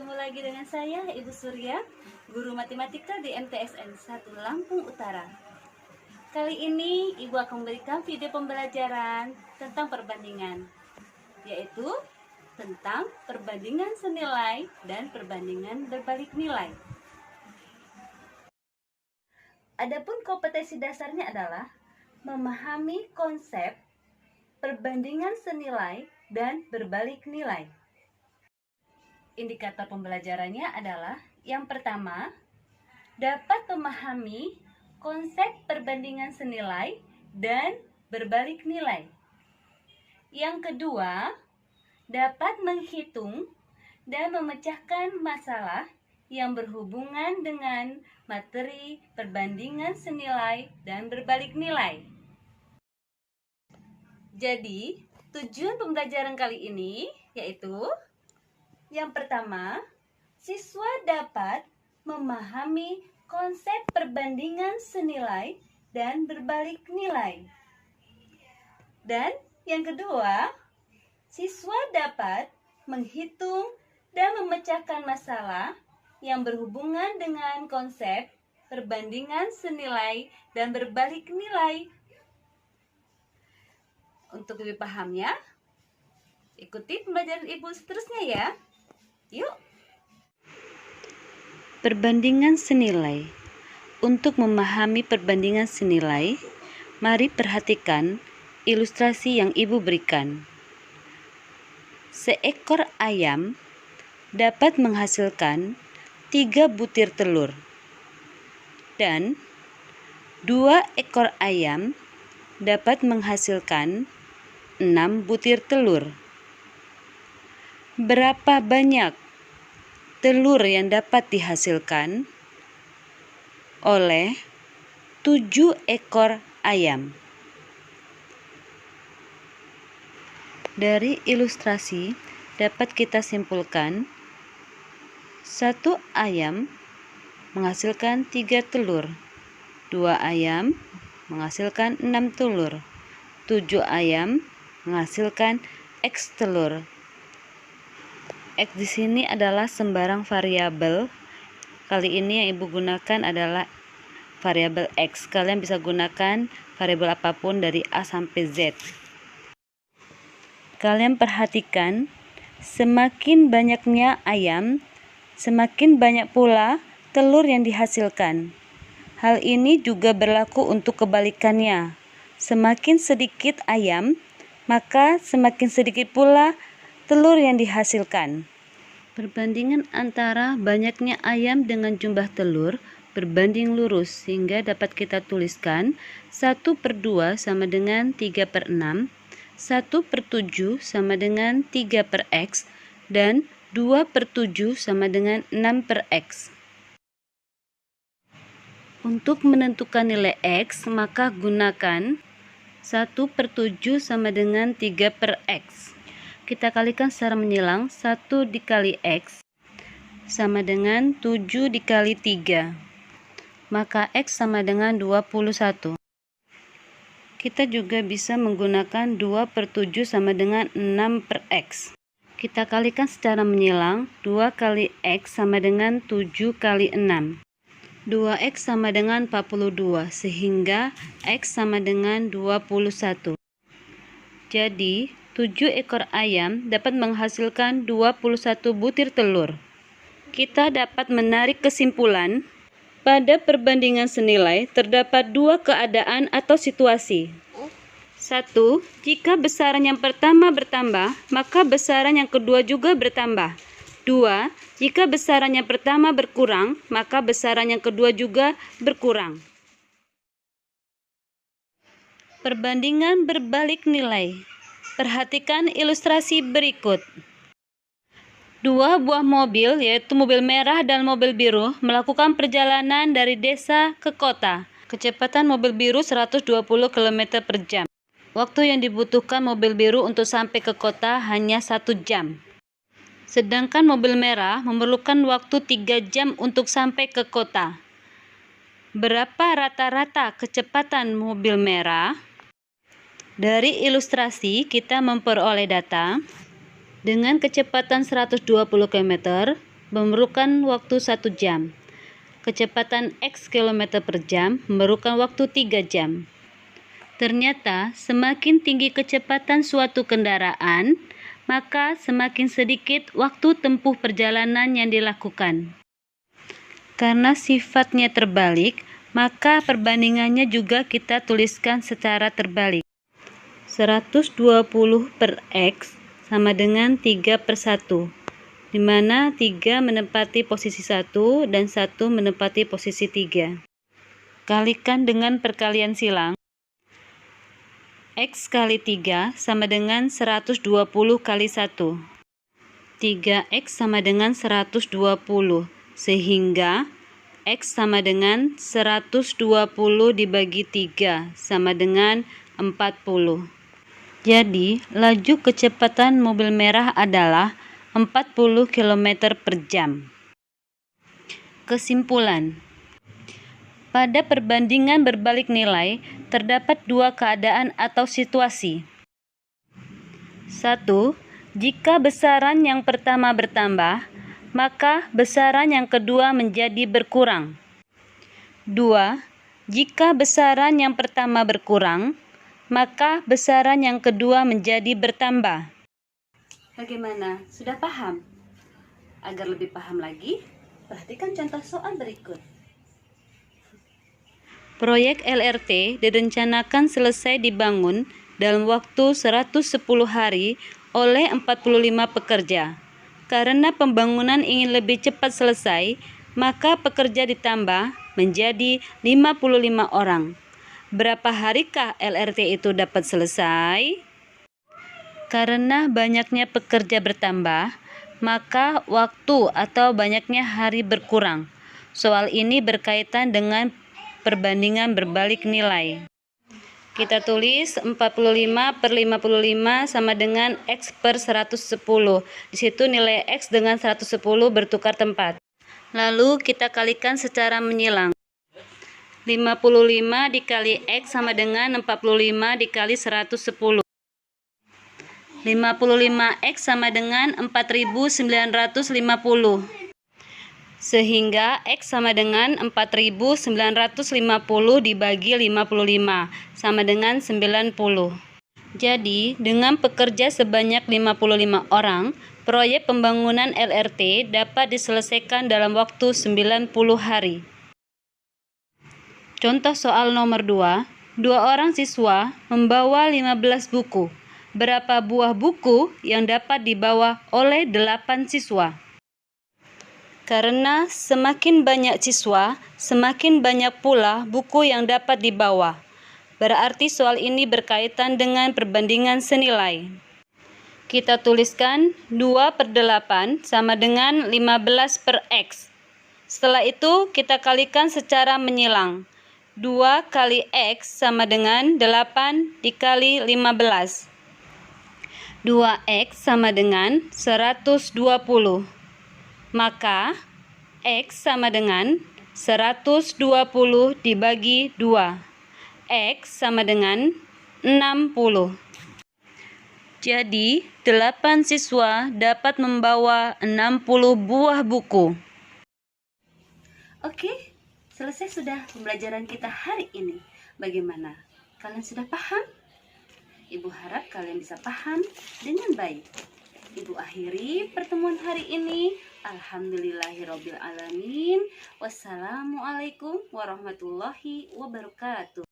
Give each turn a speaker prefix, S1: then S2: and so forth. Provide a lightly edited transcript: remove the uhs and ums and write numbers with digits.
S1: Bertemu lagi dengan saya, Ibu Surya, Guru Matematika di MTSN 1 Lampung Utara. Kali ini Ibu akan memberikan video pembelajaran tentang perbandingan, yaitu tentang perbandingan senilai dan perbandingan berbalik nilai. Adapun kompetensi dasarnya adalah memahami konsep perbandingan senilai dan berbalik nilai. Indikator pembelajarannya adalah yang pertama, dapat memahami konsep perbandingan senilai dan berbalik nilai. Yang kedua, dapat menghitung dan memecahkan masalah yang berhubungan dengan materi perbandingan senilai dan berbalik nilai. Jadi, tujuan pembelajaran kali ini yaitu yang pertama, siswa dapat memahami konsep perbandingan senilai dan berbalik nilai. Dan yang kedua, siswa dapat menghitung dan memecahkan masalah yang berhubungan dengan konsep perbandingan senilai dan berbalik nilai. Untuk lebih pahamnya, ikuti pembelajaran Ibu seterusnya ya. Yuk. Perbandingan senilai. Untuk memahami perbandingan senilai, mari perhatikan ilustrasi yang Ibu berikan. Seekor ayam dapat menghasilkan 3 butir telur. Dan 2 ekor ayam dapat menghasilkan 6 butir telur. Berapa banyak telur yang dapat dihasilkan oleh 7 ekor ayam? Dari ilustrasi dapat kita simpulkan 1 ayam menghasilkan 3 telur, 2 ayam menghasilkan 6 telur, 7 ayam menghasilkan X telur. X di sini adalah sembarang variabel. Kali ini yang Ibu gunakan adalah variabel X. Kalian bisa gunakan variabel apapun dari A sampai Z. Kalian perhatikan, semakin banyaknya ayam, semakin banyak pula telur yang dihasilkan. Hal ini juga berlaku untuk kebalikannya. Semakin sedikit ayam, maka semakin sedikit pula telur yang dihasilkan. Perbandingan antara banyaknya ayam dengan jumlah telur berbanding lurus, sehingga dapat kita tuliskan 1/2 sama dengan 3/6, 1/7 sama dengan 3/X, dan 2/7 sama dengan 6/X. Untuk menentukan nilai X, maka gunakan 1/7 sama dengan 3/X. Kita kalikan secara menyilang, 1 dikali X sama dengan 7 dikali 3. Maka X sama dengan 21. Kita juga bisa menggunakan 2/7 sama dengan 6/X. Kita kalikan secara menyilang, 2 kali X sama dengan 7 kali 6. 2X sama dengan 42, sehingga X sama dengan 21. Jadi, 7 ekor ayam dapat menghasilkan 21 butir telur. Kita dapat menarik kesimpulan, pada perbandingan senilai terdapat 2 keadaan atau situasi. 1. Jika besaran yang pertama bertambah, maka besaran yang kedua juga bertambah. 2. Jika besaran yang pertama berkurang, maka besaran yang kedua juga berkurang. Perbandingan berbalik nilai. Perhatikan ilustrasi berikut. 2 buah mobil, yaitu mobil merah dan mobil biru, melakukan perjalanan dari desa ke kota. Kecepatan mobil biru 120 km per jam. Waktu yang dibutuhkan mobil biru untuk sampai ke kota hanya 1 jam. Sedangkan mobil merah memerlukan waktu 3 jam untuk sampai ke kota. Berapa rata-rata kecepatan mobil merah? Dari ilustrasi kita memperoleh data dengan kecepatan 120 km, memerlukan waktu 1 jam. Kecepatan X km per jam memerlukan waktu 3 jam. Ternyata semakin tinggi kecepatan suatu kendaraan, maka semakin sedikit waktu tempuh perjalanan yang dilakukan. Karena sifatnya terbalik, maka perbandingannya juga kita tuliskan secara terbalik. 120 per X sama dengan 3/1, di mana 3 menempati posisi 1 dan 1 menempati posisi 3. Kalikan dengan perkalian silang. X kali 3 sama dengan 120 kali 1. 3X sama dengan 120, sehingga X sama dengan 120 dibagi 3 sama dengan 40. Jadi, laju kecepatan mobil merah adalah 40 km per jam. Kesimpulan: pada perbandingan berbalik nilai, terdapat 2 keadaan atau situasi. 1. Jika besaran yang pertama bertambah, maka besaran yang kedua menjadi berkurang. 2. Jika besaran yang pertama berkurang, maka besaran yang kedua menjadi bertambah. Bagaimana? Sudah paham? Agar lebih paham lagi, perhatikan contoh soal berikut. Proyek LRT direncanakan selesai dibangun dalam waktu 110 hari oleh 45 pekerja. Karena pembangunan ingin lebih cepat selesai, maka pekerja ditambah menjadi 55 orang. Berapa harikah LRT itu dapat selesai? Karena banyaknya pekerja bertambah, maka waktu atau banyaknya hari berkurang. Soal ini berkaitan dengan perbandingan berbalik nilai. Kita tulis 45 per 55 sama dengan X per 110. Di situ nilai X dengan 110 bertukar tempat. Lalu kita kalikan secara menyilang. 55 dikali X sama dengan 45 dikali 110. 55X sama dengan 4950. Sehingga X sama dengan 4950 dibagi 55 sama dengan 90. Jadi, dengan pekerja sebanyak 55 orang, proyek pembangunan LRT dapat diselesaikan dalam waktu 90 hari. Contoh soal nomor 2. 2 orang siswa membawa 15 buku. Berapa buah buku yang dapat dibawa oleh 8 siswa? Karena semakin banyak siswa, semakin banyak pula buku yang dapat dibawa. Berarti soal ini berkaitan dengan perbandingan senilai. Kita tuliskan 2/8 sama dengan 15 per X. Setelah itu kita kalikan secara menyilang. 2 kali X sama dengan 8 dikali 15. 2X sama dengan 120. Maka X sama dengan 120 dibagi 2. X sama dengan 60. Jadi, 8 siswa dapat membawa 60 buah buku. Oke, selesai sudah pembelajaran kita hari ini. Bagaimana? Kalian sudah paham? Ibu harap kalian bisa paham dengan baik. Ibu akhiri pertemuan hari ini. Alhamdulillahirobbilalamin. Wassalamualaikum warahmatullahi wabarakatuh.